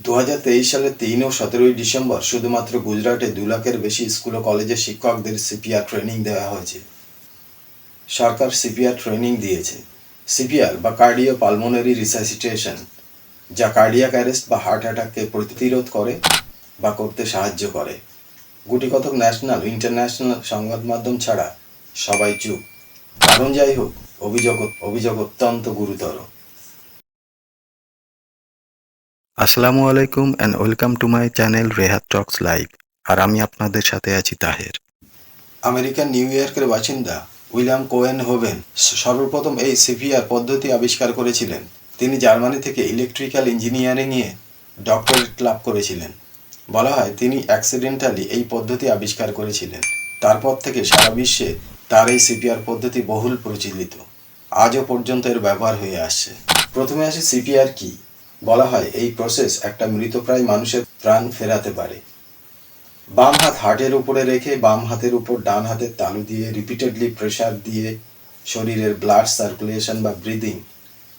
2023 সালের 3 ও 17 ডিসেম্বর শুধুমাত্র গুজরাটে 2 লাখের বেশি স্কুল ও কলেজের শিক্ষকদের সিপিআর ট্রেনিং দেওয়া হয়েছে। সরকার সিপিআর ট্রেনিং দিয়েছে। সিপিআর বা কার্ডিও পালমোনারি রিসাসিটেশন, যা কার্ডিয়াক অ্যারেস্ট বা হার্ট অ্যাটাককে প্রতিরোধ করে বা করতে সাহায্য করে। গুটিকতক ন্যাশনাল ইন্টারন্যাশনাল সংবাদ মাধ্যম ছাড়া সবাই চুপ। কারণ যাই হোক, অভিযোগ অত্যন্ত গুরুতর। আসসালামু আলাইকুম and welcome to my channel Rehat talks live. আর আমি আপনাদের সাথে আছি তাহের। আমেরিকার নিউ ইয়র্কের বাসিন্দা উইলিয়াম কোয়েন হোভেন সর্বপ্রথম এই সিপিআর পদ্ধতি আবিষ্কার করেছিলেন। তিনি জার্মানি থেকে ইলেকট্রিক্যাল ইঞ্জিনিয়ারিংয়ে ডক্টরেট লাভ করেছিলেন। বলা হয় তিনি অ্যাক্সিডেন্টালি এই পদ্ধতি আবিষ্কার করেছিলেন। তারপর থেকে সারা বিশ্বে তার এই সিপিআর পদ্ধতি বহুল প্রচলিত। আজও পর্যন্ত এর ব্যবহার হয়ে আসছে। প্রথমে আসে সিপিআর কি। বলা হয় এই প্রসেস একটা মৃতপ্রায় মানুষের প্রাণ ফেরাতে পারে। বাম হাত হার্টের উপরে রেখে বাম হাতের উপর ডান হাতের তালু দিয়ে রিপিটেডলি প্রেসার দিয়ে শরীরের ব্লাড সার্কুলেশন বা ব্রিদিং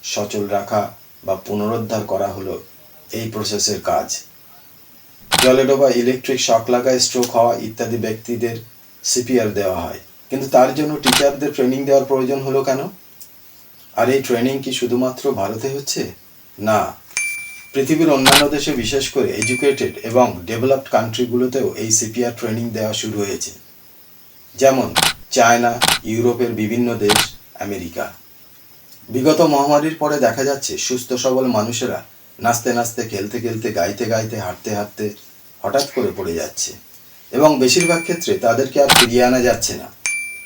সচল রাখা বা পুনরুদ্ধার করা হলো এই প্রসেসের কাজ। জলে ডোবা, ইলেকট্রিক শক লাগায় স্ট্রোক হওয়া ইত্যাদি ব্যক্তিদের সিপিআর দেওয়া হয়। কিন্তু তার জন্য টিচারদের ট্রেনিং দেওয়ার প্রয়োজন হলো কেন? আর এই ট্রেনিং কি শুধুমাত্র ভারতে হচ্ছে? না, পৃথিবীর অন্যান্য দেশে, বিশেষ করে এডুকেটেড এবং ডেভেলপড কান্ট্রিগুলোতেও এই সিপিআর ট্রেনিং দেওয়া শুরু হয়েছে। যেমন চায়না, ইউরোপের বিভিন্ন দেশ, আমেরিকা। বিগত মহামারীর পরে দেখা যাচ্ছে সুস্থ সবল মানুষেরা নাচতে নাচতে, খেলতে খেলতে, গাইতে গাইতে, হাঁটতে হাঁটতে হঠাৎ করে পড়ে যাচ্ছে এবং বেশিরভাগ ক্ষেত্রে তাদেরকে আর ফিরিয়ে আনা যাচ্ছে না।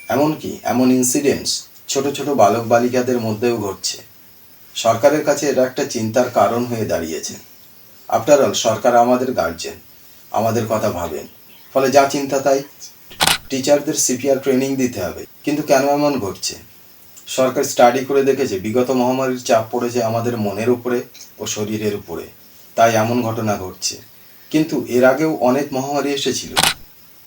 এমনকি এমন ইনসিডেন্টস ছোট ছোট বালক বালিকাদের মধ্যেও ঘটছে। সরকারের কাছে এটা একটা চিন্তার কারণ হয়ে দাঁড়িয়েছে। আফটার অল সরকার আমাদের গার্জেন, আমাদের কথা ভাবেন। ফলে যা চিন্তা তাই, টিচারদের সিপিআর ট্রেনিং দিতে হবে। কিন্তু কেন এমন ঘটছে? সরকার স্টাডি করে দেখেছে বিগত মহামারীর চাপ পড়েছে আমাদের মনের উপরে ও শরীরের উপরে, তাই এমন ঘটনা ঘটছে। কিন্তু এর আগেও অনেক মহামারী এসেছিল,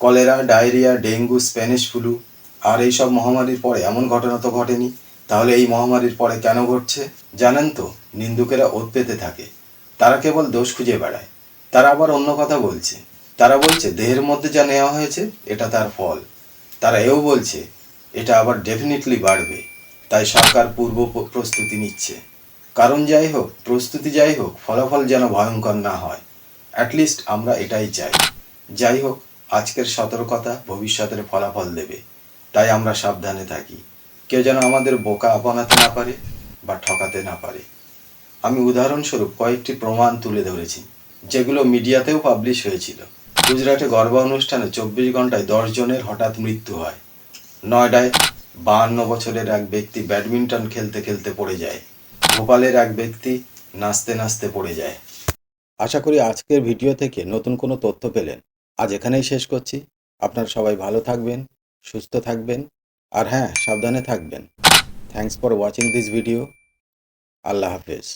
cholera, diarrhoea, dengue, Spanish flu. আর এইসব মহামারীর পরে এমন ঘটনা তো ঘটেনি। তাহলে এই মহামারীর পরে কেন ঘটছে? জানেন তো, নিন্দুকেরা ওৎ পেতে থাকে। তারা কেবল দোষ খুঁজে বেড়ায়। তারা আবার অন্য কথা বলছে। তারা বলছে দেহের মধ্যে যা নেওয়া হয়েছে এটা তার ফল। তারা এও বলছে এটা আবার ডেফিনেটলি বাড়বে, তাই সরকার পূর্ব প্রস্তুতি নিচ্ছে। কারণ যাই হোক, প্রস্তুতি যাই হোক, ফলাফল যেন ভয়ঙ্কর না হয়। অ্যাটলিস্ট আমরা এটাই চাই। যাই হোক, আজকের সতর্কতা ভবিষ্যতের ফলাফল দেবে, তাই আমরা সাবধানে থাকি। কেউ যেন আমাদের বোকা বানাতে না পারে বা ঠকাতে না পারে। আমি উদাহরণস্বরূপ কয়েকটি প্রমাণ তুলে ধরেছি, যেগুলো মিডিয়াতেও পাবলিশ হয়েছিল। গুজরাটে গর্ভানুষ্ঠানে 24 ঘন্টায় 10 জনের হঠাৎ মৃত্যু হয়। নয়ডায় 52 বছরের এক ব্যক্তি ব্যাডমিন্টন খেলতে খেলতে পড়ে যায়। ভোপালের এক ব্যক্তি নাচতে নাচতে পড়ে যায়। আশা করি আজকের ভিডিও থেকে নতুন কোনো তথ্য পেলেন। আজ এখানেই শেষ করছি। আপনারা সবাই ভালো থাকবেন, সুস্থ থাকবেন, আর হ্যাঁ, সাবধানে থাকবেন। Thanks for watching this video. আল্লাহ হাফেজ।